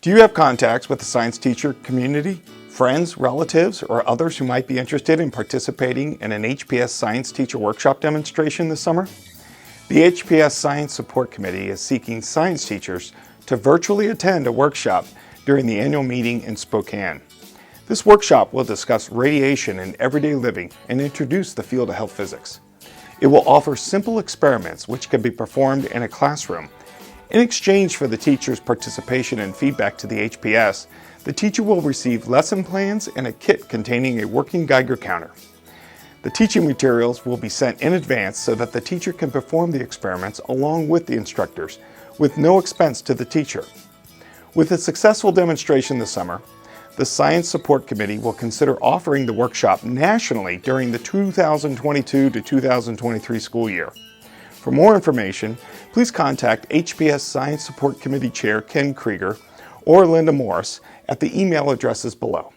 Do you have contacts with the science teacher community, friends, relatives, or others who might be interested in participating in an HPS Science Teacher Workshop demonstration this summer? The HPS Science Support Committee is seeking science teachers to virtually attend a workshop during the annual meeting in Spokane. This workshop will discuss radiation in everyday living and introduce the field of health physics. It will offer simple experiments which can be performed in a classroom. In exchange for the teacher's participation and feedback to the HPS, the teacher will receive lesson plans and a kit containing a working Geiger counter. The teaching materials will be sent in advance so that the teacher can perform the experiments along with the instructors, with no expense to the teacher. With a successful demonstration this summer, the Science Support Committee will consider offering the workshop nationally during the 2022 to 2023 school year. For more information, please contact HPS Science Support Committee Chair Ken Krieger or Linda Morris at the email addresses below.